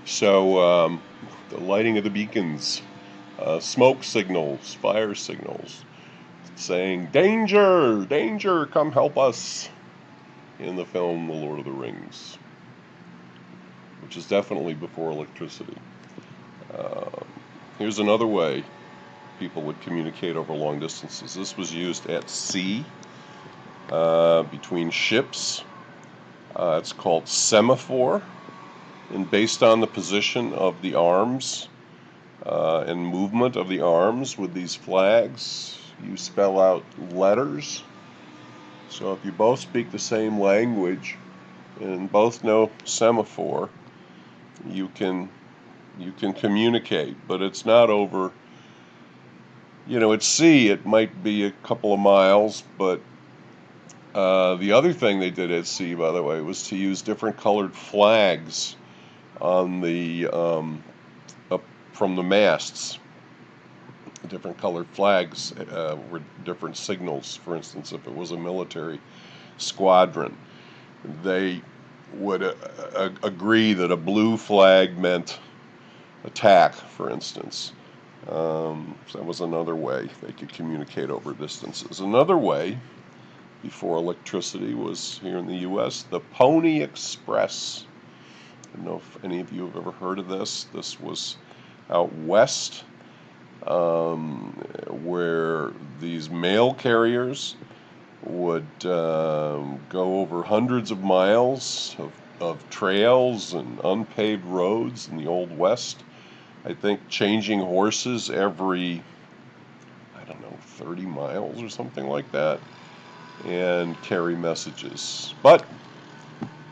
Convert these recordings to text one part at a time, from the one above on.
So the lighting of the beacons, smoke signals, fire signals, saying, "Danger! Danger! Come help us!" in the film The Lord of the Rings, which is definitely before electricity. Here's another way people would communicate over long distances. This was used at sea, between ships. It's called Semaphore, and based on the position of the arms and movement of the arms with these flags, you spell out letters. So if you both speak the same language and both know semaphore, you can communicate, but it's not over. At sea it might be a couple of miles, but the other thing they did at sea, by the way, was to use different colored flags on the up from the masts. Different colored flags were different signals. For instance, if it was a military squadron, they would agree that a blue flag meant attack, for instance. So that was another way they could communicate over distances. Another way, before electricity, was here in the U.S., the Pony Express. I don't know if any of you have ever heard of this. This was out west, where these mail carriers would go over hundreds of miles of trails and unpaved roads in the Old West. I think changing horses every, 30 miles or something like that, and carry messages. But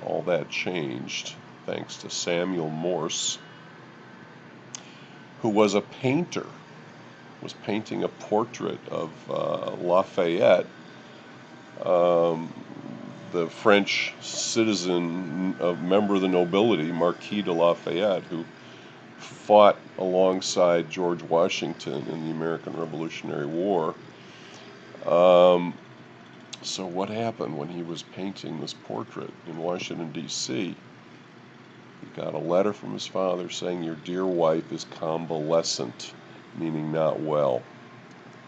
all that changed thanks to Samuel Morse, who was a painter, was painting a portrait of Lafayette, the French citizen, a member of the nobility, Marquis de Lafayette, who fought alongside George Washington in the American Revolutionary War. So what happened when he was painting this portrait in Washington, D.C.? He got a letter from his father saying, "Your dear wife is convalescent," meaning not well.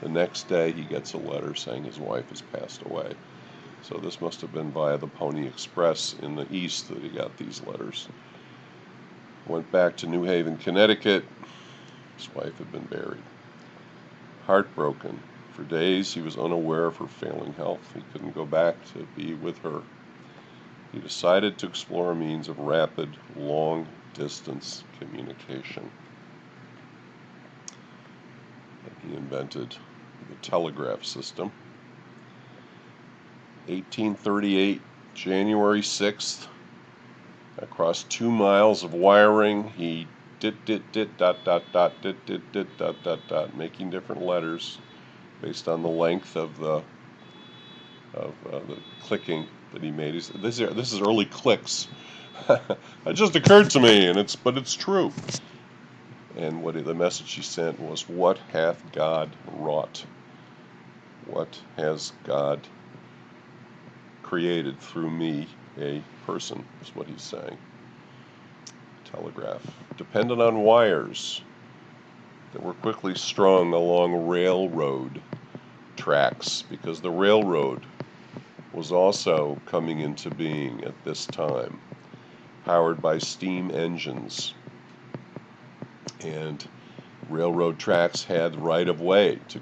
The next day he gets a letter saying his wife has passed away. So this must have been via the Pony Express in the East that he got these letters. Went back to New Haven, Connecticut. His wife had been buried. Heartbroken. For days he was unaware of her failing health. He couldn't go back to be with her. He decided to explore a means of rapid, long-distance communication. And he invented the Telegraph System. 1838, January 6th, across 2 miles of wiring, he making different letters based on the length of the clicking that he made. This is early clicks. It just occurred to me, but it's true. And the message he sent was, "What hath God wrought? What has God created through me, a person," is what he's saying. Telegraph depended on wires that were quickly strung along railroad tracks, because the railroad was also coming into being at this time, powered by steam engines. And railroad tracks had right-of-way to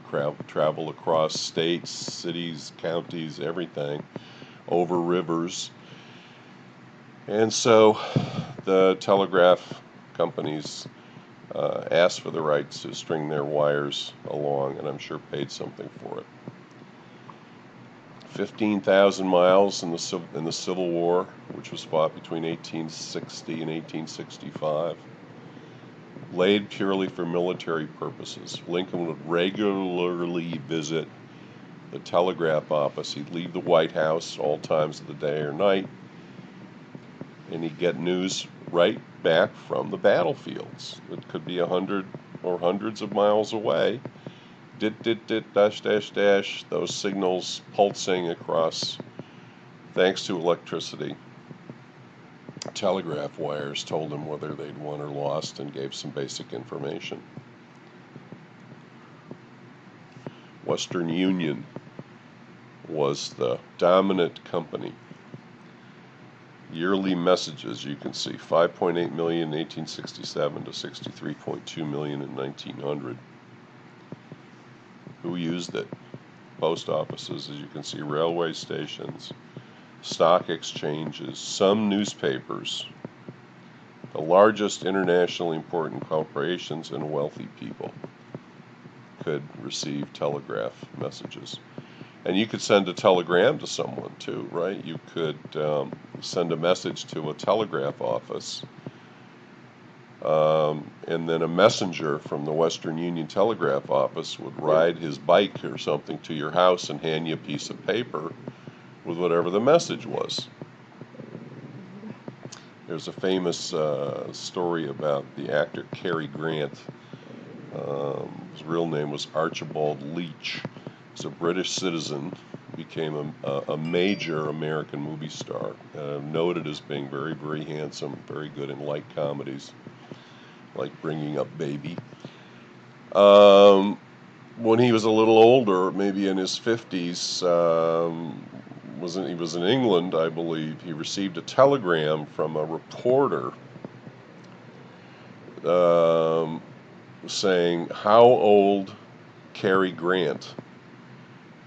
travel across states, cities, counties, everything, over rivers. And so the telegraph companies asked for the rights to string their wires along, and I'm sure paid something for it. 15,000 miles in the Civil War, which was fought between 1860 and 1865, laid purely for military purposes. Lincoln would regularly visit the telegraph office. He'd leave the White House all times of the day or night, and he'd get news right back from the battlefields. It could be 100 or hundreds of miles away. Dash, dash, dash, those signals pulsing across, thanks to electricity, telegraph wires, told them whether they'd won or lost, and gave some basic information. Western Union was the dominant company. Yearly messages, you can see, 5.8 million in 1867 to 63.2 million in 1900. Who used it? Post offices, as you can see, railway stations, stock exchanges, some newspapers, the largest internationally important corporations and wealthy people could receive telegraph messages. And you could send a telegram to someone too, right? You could send a message to a telegraph office, and then a messenger from the Western Union Telegraph Office would ride his bike or something to your house and hand you a piece of paper with whatever the message was. There's a famous story about the actor Carrie Grant. His real name was Archibald Leach. He's a British citizen, became a major American movie star, noted as being very, very handsome, very good in light comedies, like Bringing Up Baby. When he was a little older, maybe in his 50s, he was in England, I believe. He received a telegram from a reporter saying, "How old Carrie Grant?"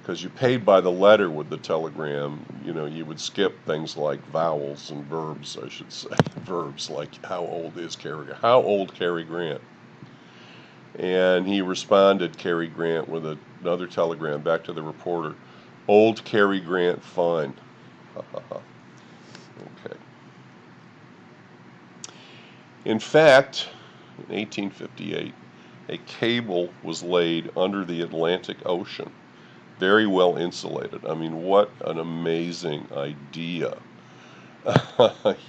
Because you paid by the letter with the telegram. You know, you would skip things like vowels and verbs, I should say. Verbs like, how old is Carrie Grant? How old Carrie Grant? And he responded, Carrie Grant, with another telegram back to the reporter. Old Carrie Grant, fine. Okay. In fact, in 1858, a cable was laid under the Atlantic Ocean, very well insulated. I mean, what an amazing idea.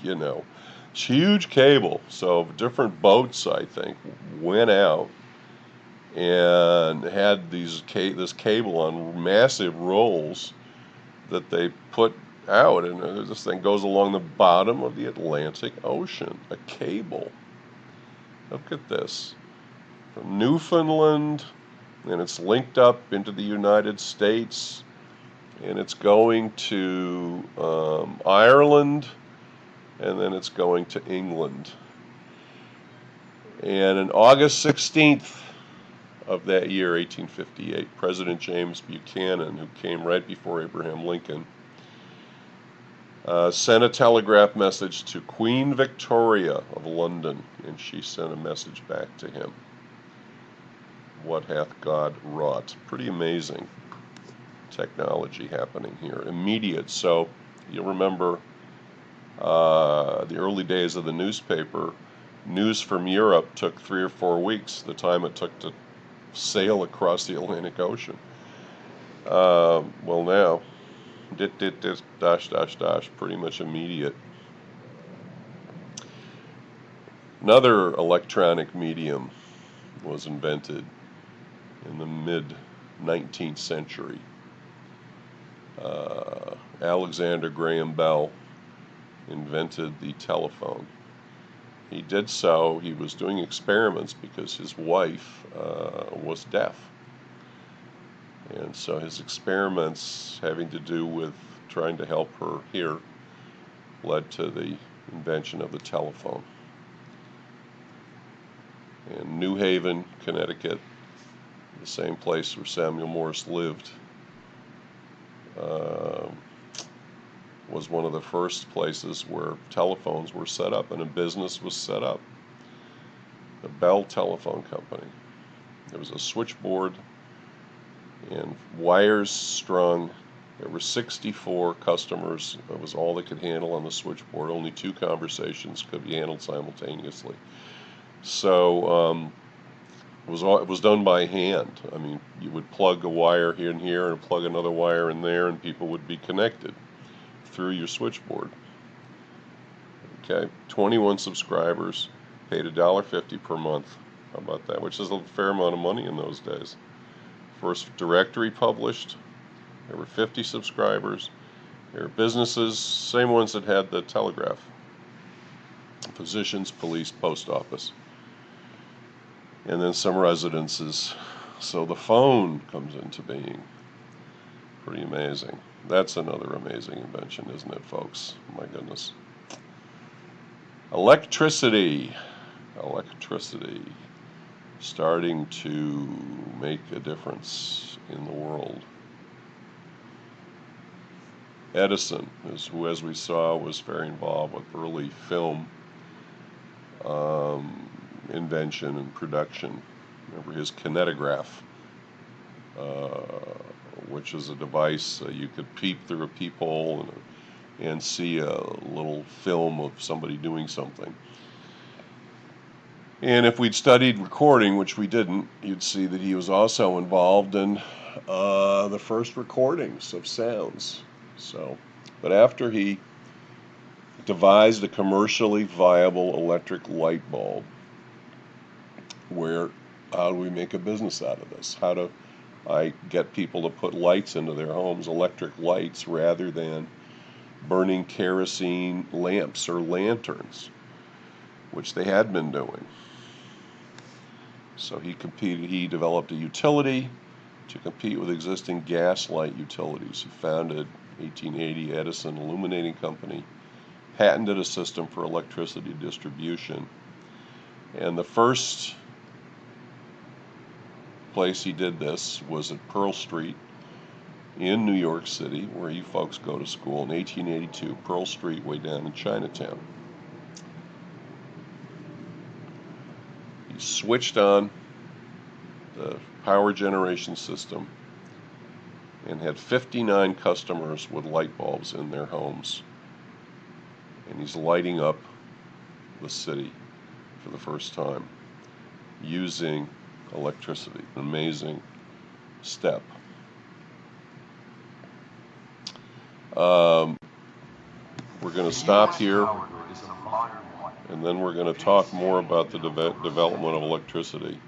You know, huge cable. So different boats, I think, went out and had this cable on massive rolls that they put out, and this thing goes along the bottom of the Atlantic Ocean. A cable. Look at this. From Newfoundland, and it's linked up into the United States, and it's going to Ireland, and then it's going to England. And on August 16th of that year, 1858, President James Buchanan, who came right before Abraham Lincoln, sent a telegraph message to Queen Victoria of London, and she sent a message back to him. What hath God wrought? Pretty amazing technology happening here. Immediate. So you'll remember the early days of the newspaper. News from Europe took 3 or 4 weeks, the time it took to sail across the Atlantic Ocean. Well, now, pretty much immediate. Another electronic medium was invented in the mid-19th century. Alexander Graham Bell invented the telephone. He did so, he was doing experiments because his wife was deaf. And so his experiments having to do with trying to help her hear led to the invention of the telephone. In New Haven, Connecticut, the same place where Samuel Morse lived, was one of the first places where telephones were set up and a business was set up. The Bell Telephone Company. There was a switchboard and wires strung. There were 64 customers. That was all they could handle on the switchboard. Only 2 conversations could be handled simultaneously. So it was done by hand. I mean, you would plug a wire here and here and plug another wire in there, and people would be connected through your switchboard. Okay, 21 subscribers, paid $1.50 per month. How about that? Which is a fair amount of money in those days. First directory published. There were 50 subscribers. There were businesses, same ones that had the telegraph. physicians, police, post office, and then some residences. So the phone comes into being. Pretty amazing. That's another amazing invention, isn't it, folks? My goodness. Electricity. Electricity. Starting to make a difference in the world. Edison, who, as we saw, was very involved with early film invention and production. Remember his kinetograph, which is a device you could peep through a peephole and see a little film of somebody doing something. And if we'd studied recording, which we didn't, you'd see that he was also involved in the first recordings of sounds. But after he devised a commercially viable electric light bulb, how do we make a business out of this? How do I get people to put lights into their homes, electric lights, rather than burning kerosene lamps or lanterns, which they had been doing? So he developed a utility to compete with existing gas light utilities. He founded 1880 Edison Illuminating Company, patented a system for electricity distribution, and the first place he did this was at Pearl Street in New York City, where you folks go to school, in 1882, Pearl Street, way down in Chinatown. He switched on the power generation system and had 59 customers with light bulbs in their homes. And he's lighting up the city for the first time using electricity. An amazing step. We're going to stop here, and then we're going to talk more about the development of electricity.